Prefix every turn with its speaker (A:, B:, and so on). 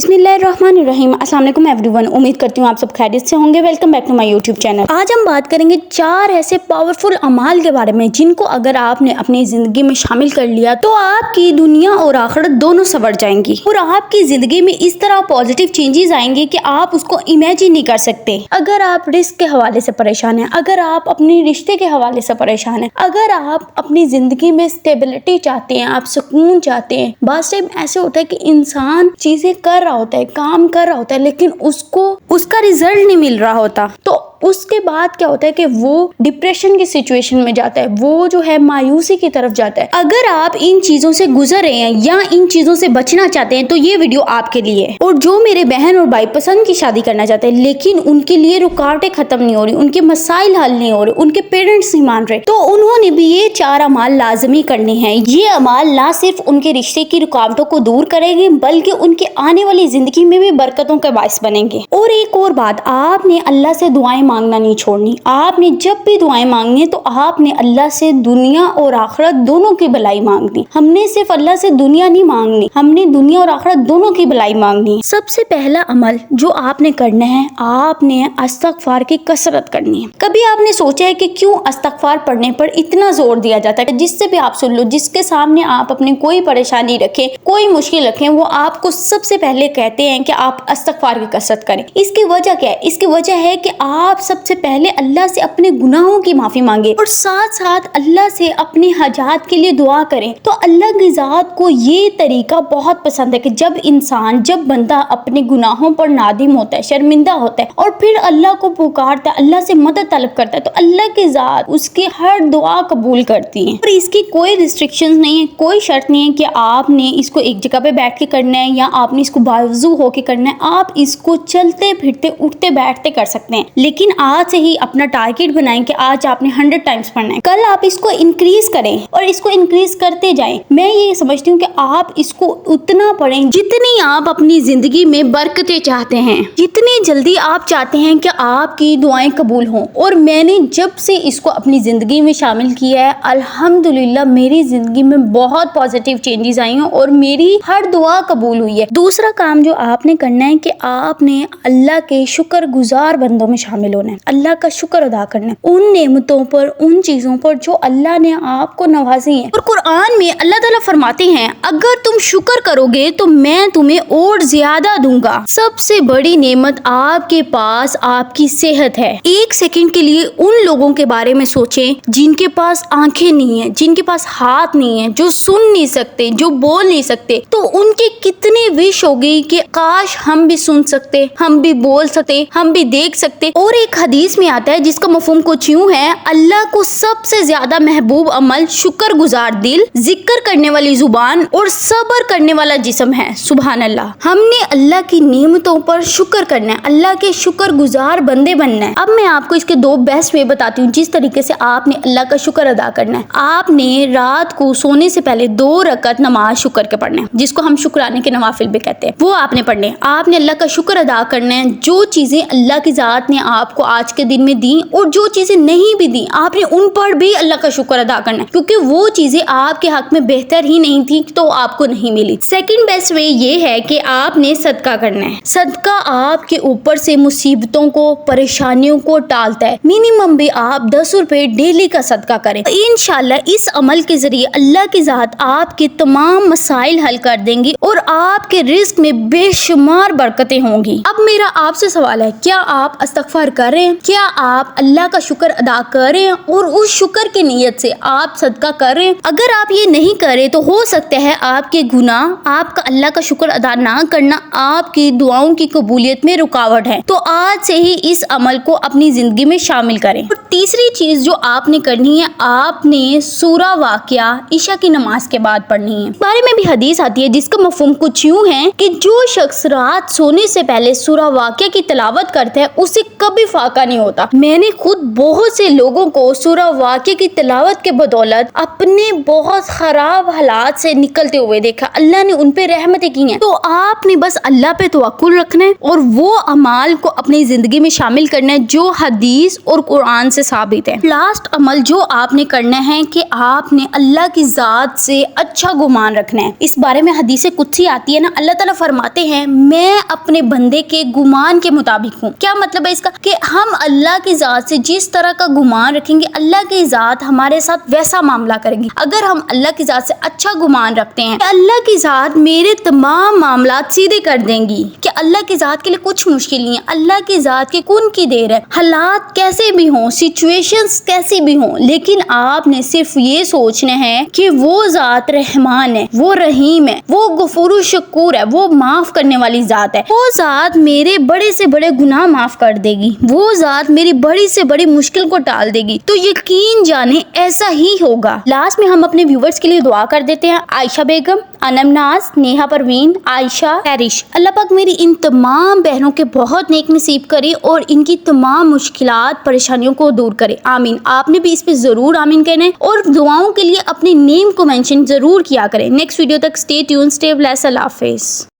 A: बिस्मिल्लाहिर्रहमानिर्रहीम। अस्सलाम वालेकुम एवरीवन। उम्मीद करती हूँ आप सब खैरियत से होंगे। Welcome back to my YouTube channel. आज हम बात करेंगे 4 ऐसे पावरफुल अमाल के बारे में जिनको अगर आपने अपनी जिंदगी में शामिल कर लिया तो आपकी दुनिया और आखिरत दोनों संवर जाएंगी और आपकी जिंदगी में इस तरह पॉजिटिव चेंजेस आएंगे कि आप उसको इमेजिन नहीं कर सकते। अगर आप रिस्क के हवाले से परेशान हैं, अगर आप अपने रिश्ते के हवाले से परेशान हैं, अगर आप अपनी जिंदगी में स्टेबिलिटी चाहते हैं, आप सुकून चाहते हैं। बहुत टाइम ऐसे होता है कि इंसान चीजें कर रहा होता है, काम कर रहा होता है, लेकिन उसको उसका रिजल्ट नहीं मिल रहा होता, तो उसके बाद क्या होता है कि वो डिप्रेशन की सिचुएशन में जाता है, वो जो है मायूसी की तरफ जाता है। अगर आप इन चीजों से गुजर रहे हैं या इन चीजों से बचना चाहते हैं तो ये वीडियो आपके लिए है। और जो मेरे बहन और भाई पसंद की शादी करना चाहते हैं लेकिन उनके लिए रुकावटें खत्म नहीं हो रही, उनके मसाइल हल नहीं हो रहे, उनके पेरेंट्स नहीं मान रहे, तो उन्होंने भी ये 4 अमाल लाजमी करने हैं। ये अमाल ना सिर्फ उनके रिश्ते की रुकावटों को दूर करेंगे बल्कि उनके आने वाली जिंदगी में भी बरकतों का बाइस बनेंगे। और एक और बात, आपने अल्लाह से दुआएं मांगना नहीं छोड़नी। आपने जब भी दुआएं मांगनी है तो आपने अल्लाह से दुनिया और आखिरत दोनों की भलाई मांगनी। हमने सिर्फ अल्लाह से दुनिया नहीं मांगनी, हमने दुनिया और आखिरत दोनों की भलाई मांगनी है। सबसे पहला अमल जो आपने करना है, आपने इस्तगफार की कसरत करनी है। कभी आपने सोचा है कि क्यों इस्तगफार पढ़ने पर इतना जोर दिया जाता है? जिससे भी आप सुन लो, जिसके सामने आप अपनी कोई परेशानी रखें, कोई मुश्किल रखें, वो आपको सबसे पहले कहते हैं कि आप इस्तगफार की कसरत करें। इसकी वजह क्या है? इसकी वजह है कि आप सबसे पहले अल्लाह से अपने गुनाहों की माफी मांगे और साथ साथ अल्लाह से अपने हाजात के लिए दुआ करें। तो अल्लाह की ज़ात को ये तरीका बहुत पसंद है कि जब बंदा अपने गुनाहों पर नादिम होता है, शर्मिंदा होता है और फिर अल्लाह को पुकारता है, अल्लाह से मदद तलब करता है, तो अल्लाह की ज़ात उसकी हर दुआ कबूल करती है। और इसकी कोई रिस्ट्रिक्शंस नहीं है, कोई शर्त नहीं है कि आपने इसको एक जगह पे बैठ के करना है या आपने इसको बावजू होके करना है। आप इसको चलते फिरते उठते बैठते कर सकते हैं, लेकिन आज से ही अपना टारगेट बनाएं कि आज आपने 100 टाइम्स पढ़ना है। कल आप इसको इंक्रीज करें और इसको इंक्रीज करते जाएं। मैं ये समझती हूँ कि आप इसको उतना पढ़ें जितनी आप अपनी जिंदगी में बरकतें चाहते हैं, जितनी जल्दी आप चाहते हैं कि आपकी दुआएं कबूल हों। और मैंने जब से इसको अपनी जिंदगी में शामिल किया है, अल्हम्दुलिल्लाह मेरी जिंदगी में बहुत पॉजिटिव चेंजेस आई हैं और मेरी हर दुआ कबूल हुई है। दूसरा काम जो आपने करना है कि आपने अल्लाह के शुक्रगुजार बंदों में शामिल होना है, अल्लाह का शुक्र अदा करना है उन नेमतों पर, उन चीजों पर जो अल्लाह ने आपको नवाजी है। और कुरान में अल्लाह ताला फरमाते हैं, अगर तुम शुक्र करोगे तो मैं तुम्हें और ज्यादा दूंगा। सबसे बड़ी नेमत आपके पास आपकी सेहत है। एक सेकंड के लिए उन लोगों के बारे में सोचें जिनके पास आंखें नहीं है, जिनके पास हाथ नहीं है, जो सुन नहीं सकते, जो बोल नहीं सकते, तो उनकी कितनी विश होगी कि काश हम भी सुन सकते, हम भी बोल सकते, हम भी देख सकते। और एक हदीस में आता है जिसका मफहूम कुछ यूं है, अल्लाह को सबसे ज्यादा महबूब अमल शुक्रगुजार दिल, जिक्र करने वाली जुबान और सब्र करने वाला जिस्म है। सुभान अल्लाह। हमने अल्लाह की नेमतों पर शुक्र करना है, अल्लाह के शुक्रगुजार बंदे बनना है। अब मैं आपको इसके 2 बेस्ट वे बताती हूँ जिस तरीके से आपने अल्लाह का शुक्र अदा करना है। आपने रात को सोने से पहले 2 रकत नमाज शुक्र के पढ़ना है, जिसको हम शुक्राने के नवाफिल भी कहते हैं, वो आपने पढ़ने हैं। आपने अल्लाह का शुक्र अदा करना है। जो चीजें अल्लाह की ज़ात ने आपको आज के दिन में दी और जो चीजें नहीं भी दी, आपने उन पर भी अल्लाह का शुक्र अदा करना है, क्योंकि वो चीजें आपके हक में बेहतर ही नहीं थी तो आपको नहीं मिली। सेकंड बेस्ट वे ये है कि आपने सदका करना है। सदका आपके ऊपर से मुसीबतों को, परेशानियों को टालता है। मिनिमम भी आप 10 रुपए डेली का सदका करें। इंशाल्लाह इस अमल के जरिए अल्लाह की ज़ात आपके तमाम मसाइल हल कर देंगी और आपके रिस्क में बेशुमार बरकतें होंगी। अब मेरा आपसे सवाल है, क्या आप इस्तगफार कर रहे हैं? क्या आप अल्लाह का शुक्र अदा कर रहे हैं और उस शुक्र की नीयत से आप सदका कर रहे हैं? अगर आप ये नहीं कर रहे तो हो सकता है आपके गुनाह, आपका अल्लाह का शुक्र अदा ना करना आपकी दुआओं की कबूलियत में रुकावट है। तो आज से ही इस अमल को अपनी जिंदगी में शामिल करें। और तीसरी चीज जो आपने करनी है, आपने सूरा वाक़िया ईशा की नमाज के बाद पढ़नी है। बारे में भी हदीस आती है जिसका मफहूम कुछ यूं है कि जो शख्स रात सोने से पहले सूरा वाक़िया की तिलावत करता है उसे कभी फाका नहीं होता। मैंने खुद बहुत से लोगों को सूरा वाक़िया की तिलावत के बदौलत अपने बहुत खराब हालात से निकलते हुए देखा। अल्लाह ने उन पे रहमतें की हैं। तो आपने बस अल्लाह पे तवक्कुल रखना है और वो अमाल को अपनी जिंदगी में शामिल करना है जो हदीस और कुरान से साबित है। लास्ट अमल जो आपने करना है कि आपने अल्लाह की जात से अच्छा गुमान रखना है। इस बारे में हदीस कुदसी आती है ना, अल्लाह ताला फरमाते हैं मैं अपने बंदे के गुमान के मुताबिक हूँ। क्या मतलब है इसका कि हम अल्लाह की जात से जिस तरह का गुमान रखेंगे अल्लाह की जात हमारे साथ वैसा मामला करेंगे। अगर हम अल्लाह की जात से अच्छा गुमान रखते हैं अल्लाह की जात मेरे तमाम मामलात सीधे कर देंगी कि अल्लाह की जात के लिए कुछ मुश्किल नहीं है। अल्लाह की जात के कुन की देर है, हालात कैसे भी हों, सिचुएशंस कैसी भी हों, लेकिन आपने सिर्फ ये सोचना है कि वो जात रहमान है, वो रहीम है, वो गफूर शकूर है, वो माफ करने वाली जात है। वो जात मेरे बड़े से बड़े गुनाह माफ कर देगी, वो जात मेरी बड़ी से बड़ी मुश्किल को टाल देगी। तो यकीन जाने ऐसा ही होगा। लास्ट में हम अपने व्यूवर्स के लिए दुआ कर देते हैं। आयशा बेगम, अनम नाज, नेहा परवीन, आयशा, हैरिश, अल्लाह पाक मेरी इन तमाम बहनों के बहुत नेक नसीब करे और इनकी तमाम मुश्किलात परेशानियों को दूर करे। आमीन। आपने भी इस पे जरूर आमीन कहना है और दुआओं के लिए अपने नेम को मेंशन जरूर किया करें। नेक्स्ट वीडियो तक स्टे ट्यून, स्टे ब्लेस्ड, अल्लाह हाफिज।